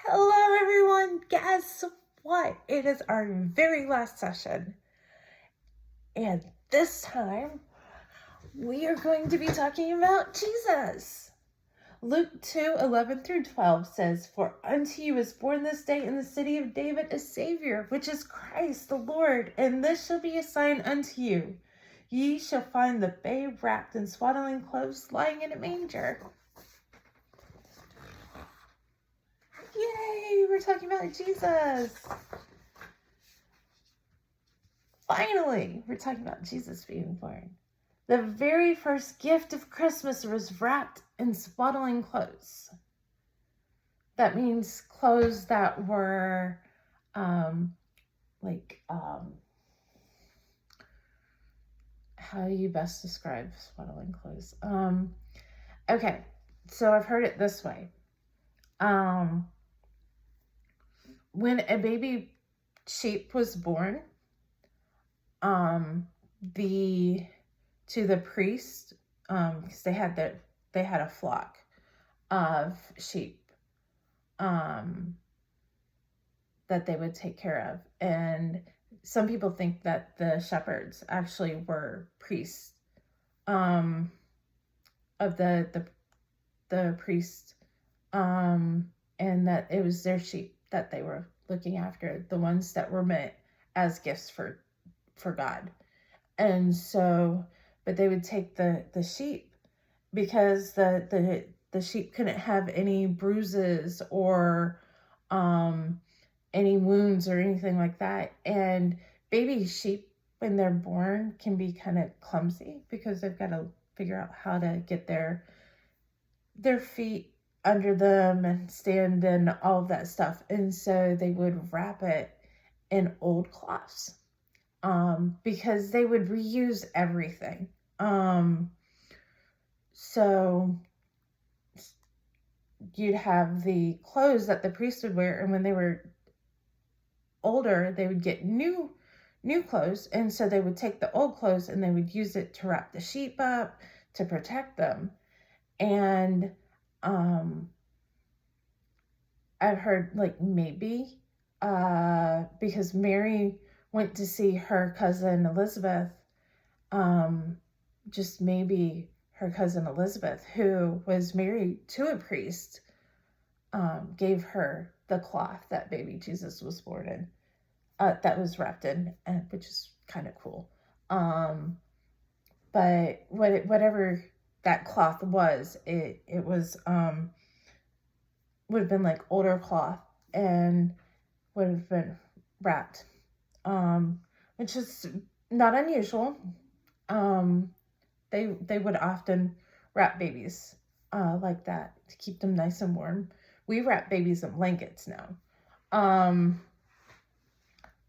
Hello everyone, guess what? It is our very last session. And this time, we are going to be talking about Jesus. Luke 2:11-12 says, "For unto you is born this day in the city of David a Savior, which is Christ the Lord. And this shall be a sign unto you. Ye shall find the babe wrapped in swaddling clothes, lying in a manger." Yay, we're talking about Jesus. Finally, we're talking about Jesus being born. The very first gift of Christmas was wrapped in swaddling clothes. That means clothes that were how do you best describe swaddling clothes? Okay, so I've heard it this way. When a baby sheep was born, to the priest, because they had a flock of sheep that they would take care of, and some people think that the shepherds actually were priests of the priest, and that it was their sheep that they were looking after, the ones that were meant as gifts for God. And so, but they would take the sheep because the sheep couldn't have any bruises or any wounds or anything like that. And baby sheep, when they're born, can be kind of clumsy because they've got to figure out how to get their feet under them and stand and all of that stuff. And so they would wrap it in old cloths. Because they would reuse everything. So you'd have the clothes that the priest would wear, and when they were older, they would get new clothes, and so they would take the old clothes and they would use it to wrap the sheep up to protect them. And I've heard maybe because Mary went to see her cousin Elizabeth, just maybe her cousin Elizabeth, who was married to a priest, gave her the cloth that baby Jesus was born in, that was wrapped in, which is kind of cool. But whatever that cloth was, it was would have been older cloth and would have been wrapped. Which is not unusual. They would often wrap babies like that to keep them nice and warm. We wrap babies in blankets now.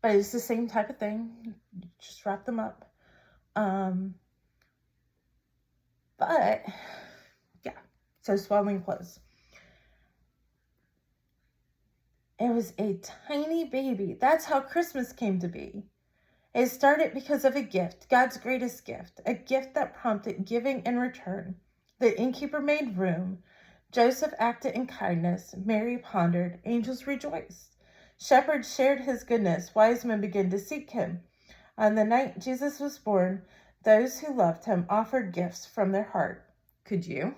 But it's the same type of thing. You just wrap them up. But yeah, so swaddling clothes. It was a tiny baby. That's how Christmas came to be. It started because of a gift, God's greatest gift, a gift that prompted giving in return. The innkeeper made room. Joseph acted in kindness. Mary pondered. Angels rejoiced. Shepherds shared his goodness. Wise men began to seek him. On the night Jesus was born, those who loved him offered gifts from their heart. Could you?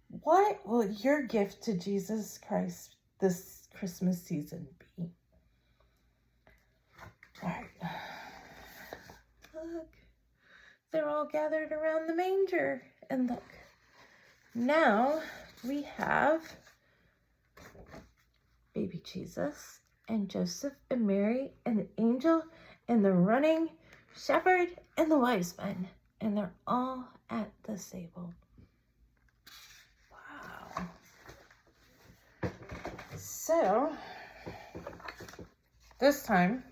What will your gift to Jesus Christ this Christmas season be? All right. Look, they're all gathered around the manger. And look, now we have baby Jesus and Joseph and Mary and the angel and the running shepherd and the wise men. And they're all at the stable. Wow. So, this time,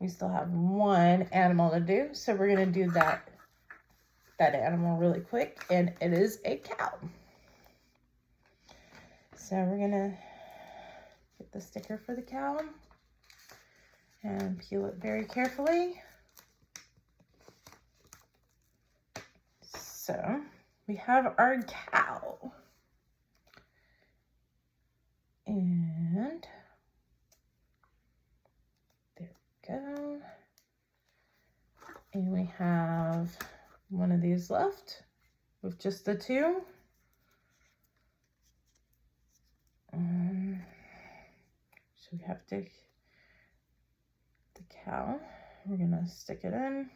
we still have one animal to do, so we're going to do that animal really quick, and it is a cow. So we're going to get the sticker for the cow and peel it very carefully. So we have our cow, And there we go. And we have one of these left with just the two. So we have the cow. We're gonna stick it in.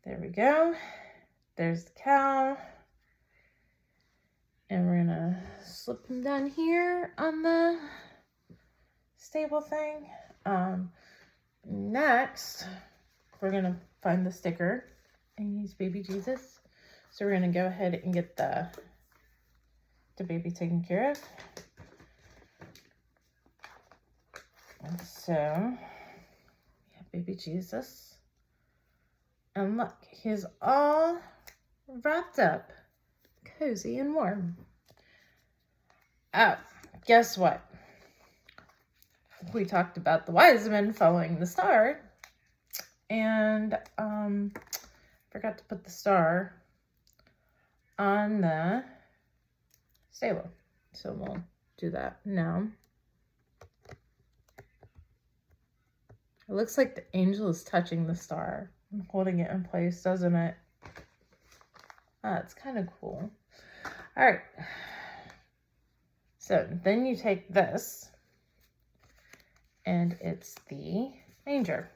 There we go. There's the cow. And we're gonna slip them down here on the stable thing. Next, we're gonna find the sticker and use baby Jesus. So we're gonna go ahead and get the baby taken care of. And so we have baby Jesus. And look, he's all wrapped up, cozy and warm. Oh, guess what? We talked about the wise men following the star, and forgot to put the star on the stable. So we'll do that now. It looks like the angel is touching the star and holding it in place, doesn't it? It's kind of cool. All right. So then you take this, and it's the manger.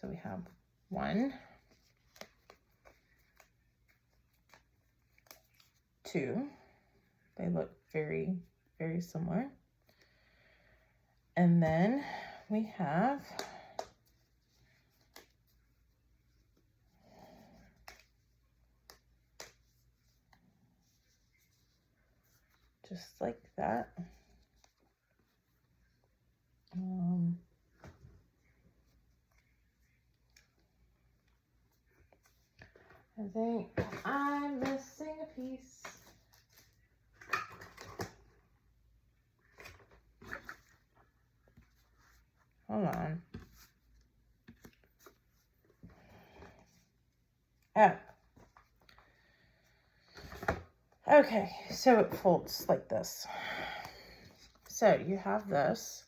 So we have 1, 2. They look very, very similar. And then we have just like that. I think I'm missing a piece. Hold on. Oh. Okay, so it folds like this. So you have this,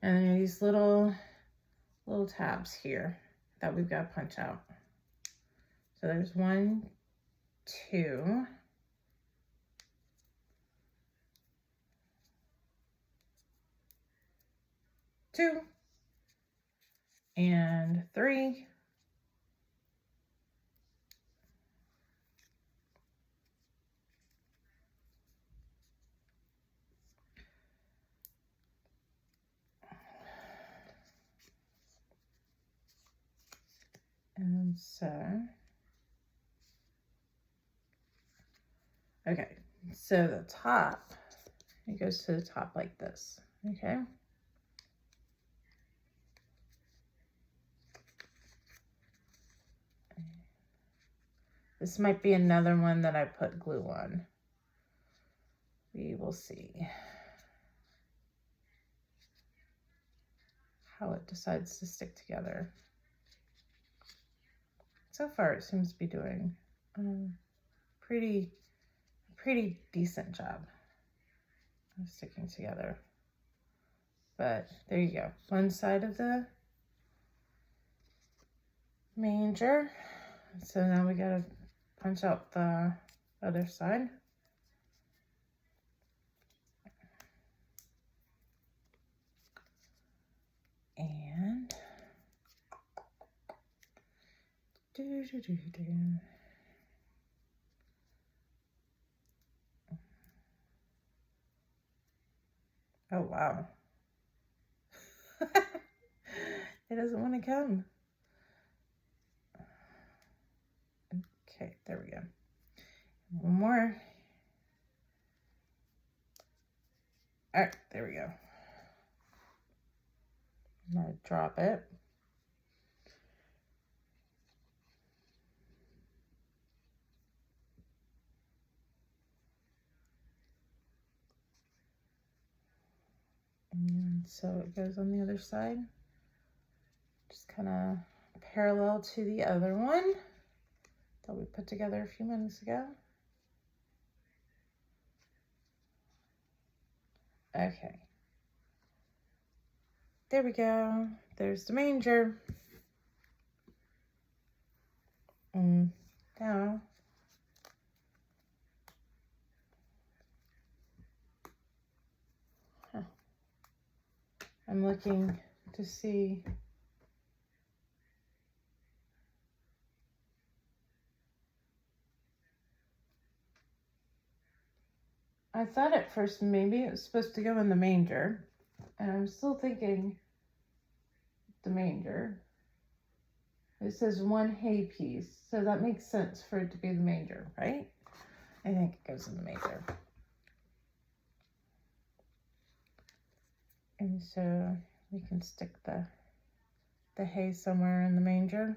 and then these little tabs here that we've got to punch out. So there's 1, 2, 2, and 3. And so, okay, so the top, it goes to the top like this, okay? This might be another one that I put glue on. We will see how it decides to stick together. So far, it seems to be doing a pretty decent job of sticking together. But there you go. One side of the manger. So now we gotta punch out the other side. And oh wow. It doesn't want to come. Okay, there we go. One more. All right, there we go. I'm gonna drop it. And so it goes on the other side. Just kind of parallel to the other one. that we put together a few minutes ago. Okay. There we go. There's the manger. And now I'm looking to see I thought at first maybe it was supposed to go in the manger, and I'm still thinking the manger. It says 1 hay piece, so that makes sense for it to be the manger, right? I think it goes in the manger. And so we can stick the hay somewhere in the manger.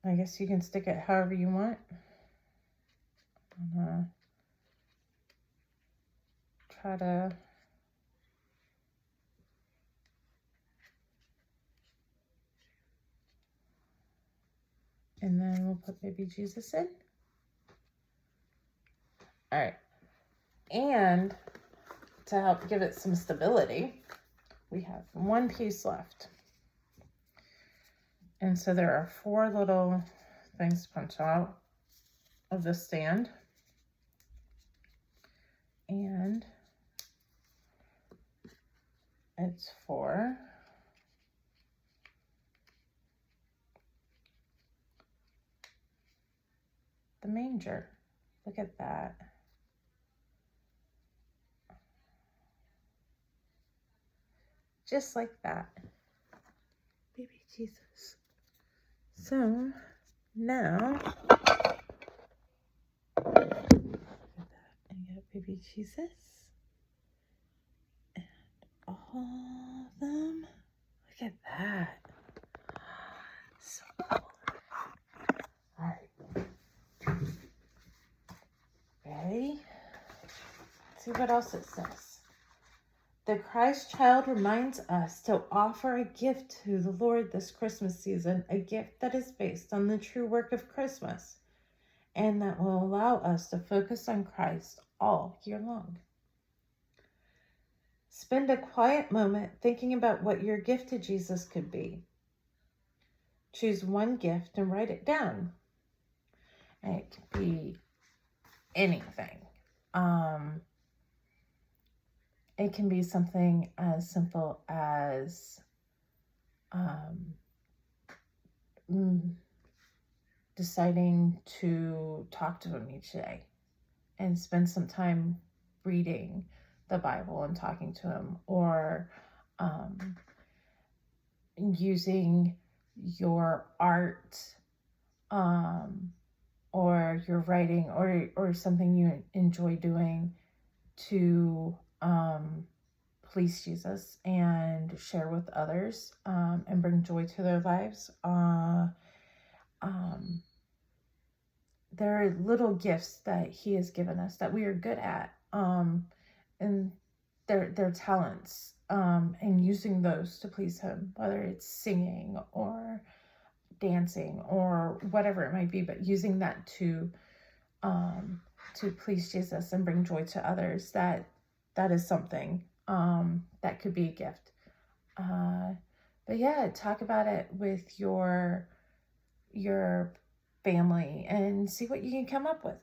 I guess you can stick it however you want. Try to and then we'll put baby Jesus in. All right. And to help give it some stability, we have 1 piece left. And so there are 4 little things to punch out of the stand. And it's for the manger. Look at that. Just like that. Baby Jesus. So now, look at that. I got baby Jesus. And all of them. Look at that. So cool. All right. Ready? Let's see what else it says. The Christ child reminds us to offer a gift to the Lord this Christmas season, a gift that is based on the true work of Christmas, and that will allow us to focus on Christ all year long. Spend a quiet moment thinking about what your gift to Jesus could be. Choose 1 gift and write it down. And it could be anything. It can be something as simple as deciding to talk to him each day and spend some time reading the Bible and talking to him, or using your art or your writing or something you enjoy doing to please Jesus and share with others and bring joy to their lives. There are little gifts that he has given us that we are good at, and their talents, and using those to please him, whether it's singing or dancing or whatever it might be, but using that to please Jesus and bring joy to others. That is something that could be a gift. But yeah, talk about it with your family and see what you can come up with.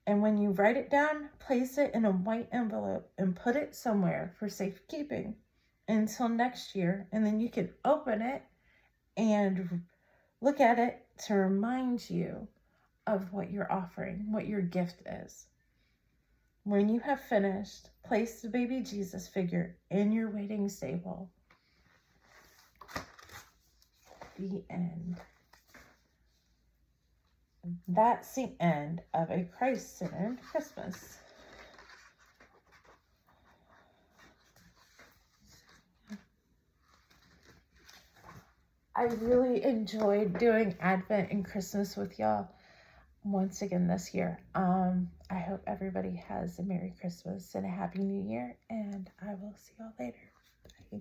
And when you write it down, place it in a white envelope and put it somewhere for safekeeping until next year. And then you can open it and look at it to remind you of what you're offering, what your gift is. When you have finished, place the baby Jesus figure in your waiting stable. The end. That's the end of a Christ-centered Christmas. I really enjoyed doing Advent and Christmas with y'all once again this year. I hope everybody has a Merry Christmas and a Happy New Year, and I will see y'all later. Bye.